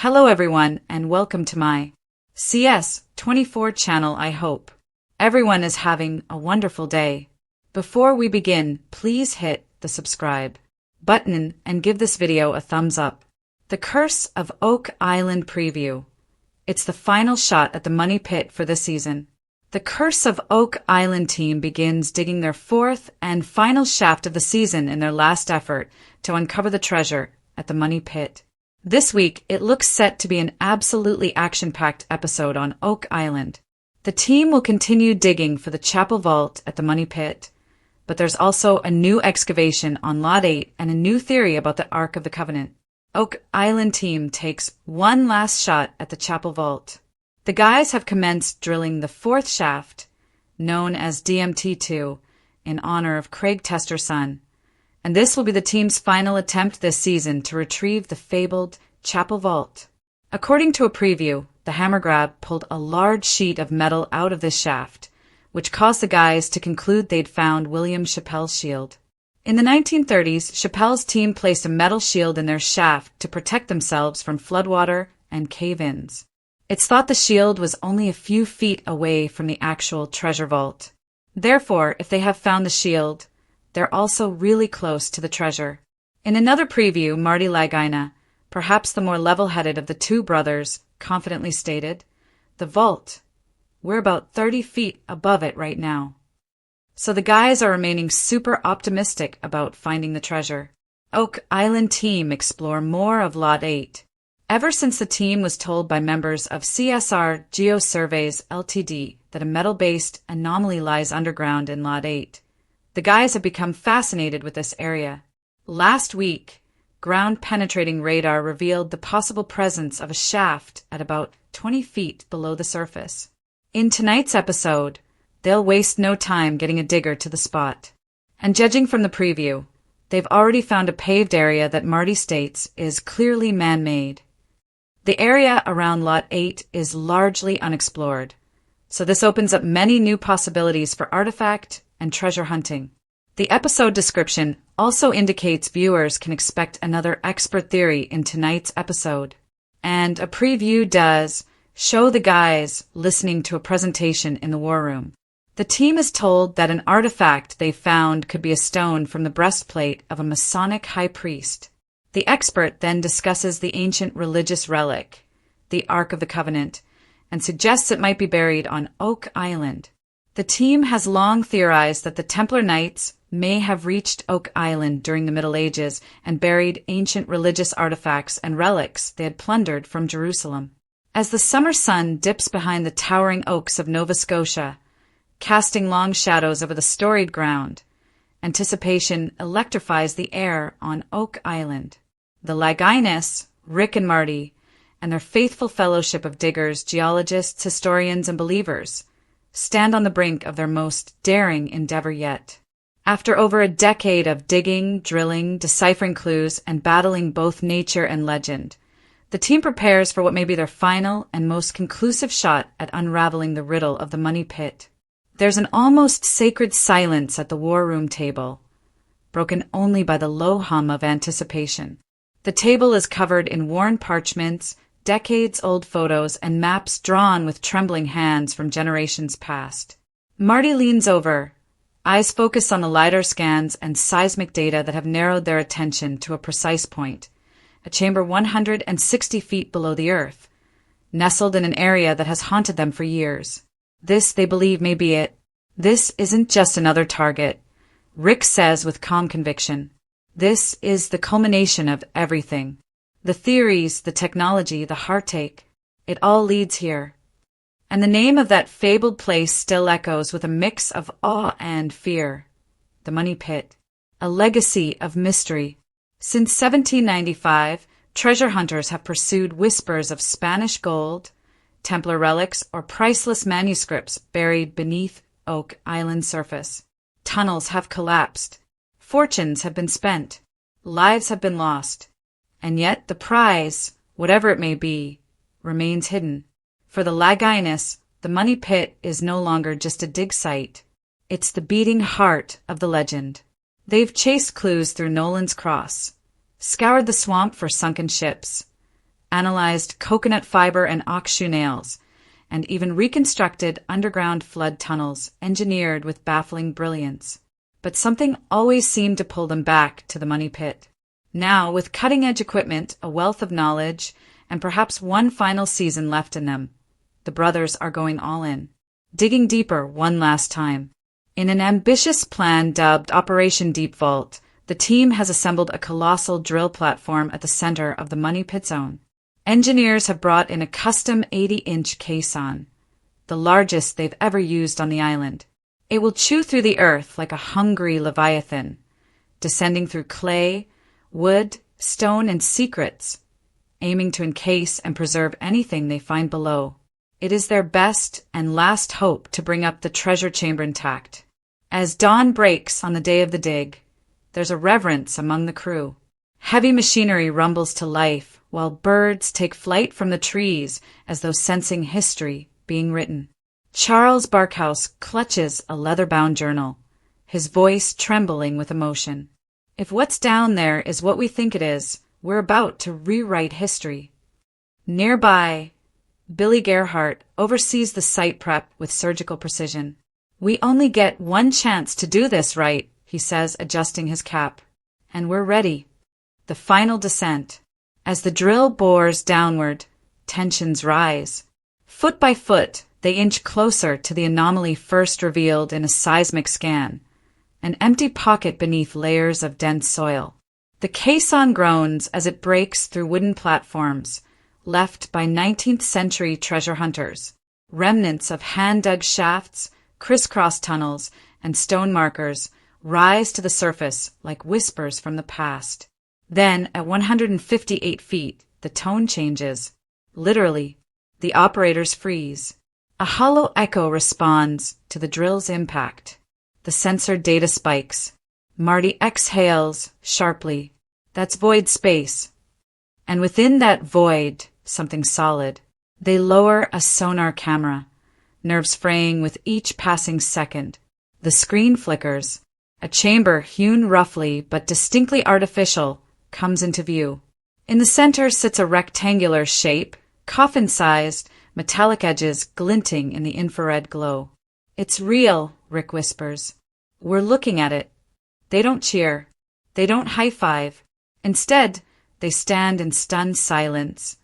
Hello everyone and welcome to my CS24 channel. I hope everyone is having a wonderful day. Before we begin, please hit the subscribe button and give this video a thumbs up. The Curse of Oak Island preview. It's the final shot at the money pit for this season. The Curse of Oak Island team begins digging their fourth and final shaft of the season in their last effort to uncover the treasure at the money pit. This week, it looks set to be an absolutely action-packed episode on Oak Island. The team will continue digging for the chapel vault at the money pit, but there's also a new excavation on Lot 8 and a new theory about the Ark of the Covenant. Oak Island team takes one last shot at the chapel vault. The guys have commenced drilling the fourth shaft, known as DMT2, in honor of Craig Tester's son. And this will be the team's final attempt this season to retrieve the fabled chapel vault. According to a preview, the hammer grab pulled a large sheet of metal out of this shaft, which caused the guys to conclude they'd found William Chappell's shield. In the 1930s, Chappell's team placed a metal shield in their shaft to protect themselves from floodwater and cave-ins. It's thought the shield was only a few feet away from the actual treasure vault. Therefore, if they have found the shield, they're also really close to the treasure. In another preview, Marty Lagina, perhaps the more level-headed of the two brothers, confidently stated, "The vault. We're about 30 feet above it right now." So the guys are remaining super optimistic about finding the treasure. Oak Island team explore more of Lot 8. Ever since the team was told by members of CSR Geosurveys Ltd. That a metal-based anomaly lies underground in Lot 8, the guys have become fascinated with this area. Last week, ground-penetrating radar revealed the possible presence of a shaft at about 20 feet below the surface. In tonight's episode, they'll waste no time getting a digger to the spot. And judging from the preview, they've already found a paved area that Marty states is clearly man-made. The area around Lot 8 is largely unexplored, so this opens up many new possibilities for artifact and treasure hunting. The episode description also indicates viewers can expect another expert theory in tonight's episode. And a preview does show the guys listening to a presentation in the war room. The team is told that an artifact they found could be a stone from the breastplate of a Masonic high priest. The expert then discusses the ancient religious relic, the Ark of the Covenant, and suggests it might be buried on Oak Island. The team has long theorized that the Templar Knights may have reached Oak Island during the Middle Ages and buried ancient religious artifacts and relics they had plundered from Jerusalem. As the summer sun dips behind the towering oaks of Nova Scotia, casting long shadows over the storied ground, anticipation electrifies the air on Oak Island. The Laginas, Rick and Marty, and their faithful fellowship of diggers, geologists, historians, and believers stand on the brink of their most daring endeavor yet. After over a decade of digging, drilling, deciphering clues, and battling both nature and legend, the team prepares for what may be their final and most conclusive shot at unraveling the riddle of the money pit. There's an almost sacred silence at the war room table, broken only by the low hum of anticipation. The table is covered in worn parchments, decades-old photos, and maps drawn with trembling hands from generations past. Marty leans over, eyes focused on the LiDAR scans and seismic data that have narrowed their attention to a precise point, a chamber 160 feet below the earth, nestled in an area that has haunted them for years. This, they believe, may be it. This isn't just another target, Rick says with calm conviction. This is the culmination of everything. The theories, the technology, the heartache, it all leads here. And the name of that fabled place still echoes with a mix of awe and fear. The money pit, a legacy of mystery. Since 1795, treasure hunters have pursued whispers of Spanish gold, Templar relics, or priceless manuscripts buried beneath Oak Island's surface. Tunnels have collapsed. Fortunes have been spent. Lives have been lost. And yet the prize, whatever it may be, remains hidden. For the Laginas, the money pit is no longer just a dig site. It's the beating heart of the legend. They've chased clues through Nolan's Cross, scoured the swamp for sunken ships, analyzed coconut fiber and ox shoe nails, and even reconstructed underground flood tunnels engineered with baffling brilliance. But something always seemed to pull them back to the money pit. Now, with cutting-edge equipment, a wealth of knowledge, and perhaps one final season left in them, the brothers are going all in, digging deeper one last time. In an ambitious plan dubbed Operation Deep Vault, the team has assembled a colossal drill platform at the center of the money pit zone. Engineers have brought in a custom 80-inch caisson, the largest they've ever used on the island. It will chew through the earth like a hungry leviathan, descending through clay, wood, stone, and secrets, aiming to encase and preserve anything they find below. It is their best and last hope to bring up the treasure chamber intact. As dawn breaks on the day of the dig, there's a reverence among the crew. Heavy machinery rumbles to life, while birds take flight from the trees as though sensing history being written. Charles Barkhouse clutches a leather-bound journal, his voice trembling with emotion. If what's down there is what we think it is, we're about to rewrite history. Nearby, Billy Gerhardt oversees the site prep with surgical precision. "We only get one chance to do this right," he says, adjusting his cap. "And we're ready." The final descent. As the drill bores downward, tensions rise. Foot by foot, they inch closer to the anomaly first revealed in a seismic scan, an empty pocket beneath layers of dense soil. The caisson groans as it breaks through wooden platforms, left by 19th century treasure hunters. Remnants of hand-dug shafts, crisscross tunnels, and stone markers rise to the surface like whispers from the past. Then, at 158 feet, the tone changes. Literally, the operators freeze. A hollow echo responds to the drill's impact. The sensor data spikes. Marty exhales sharply. That's void space. And within that void, something solid. They lower a sonar camera, nerves fraying with each passing second. The screen flickers. A chamber hewn roughly but distinctly artificial comes into view. In the center sits a rectangular shape, coffin-sized, metallic edges glinting in the infrared glow. "It's real," Rick whispers. "We're looking at it." They don't cheer. They don't high-five. Instead, they stand in stunned silence,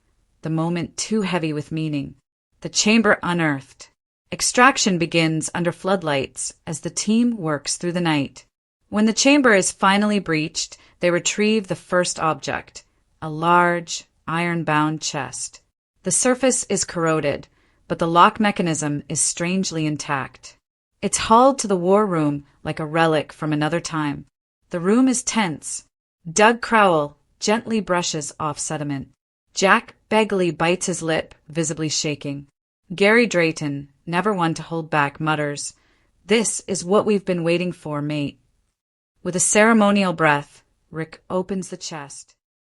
the moment too heavy with meaning. The chamber unearthed. Extraction begins under floodlights as the team works through the night. When the chamber is finally breached, they retrieve the first object, a large, iron-bound chest. The surface is corroded, but the lock mechanism is strangely intact. It's hauled to the war room like a relic from another time. The room is tense. Doug Crowell gently brushes off sediment. Jack Begley bites his lip, visibly shaking. Gary Drayton, never one to hold back, mutters, "This is what we've been waiting for, mate." With a ceremonial breath, Rick opens the chest.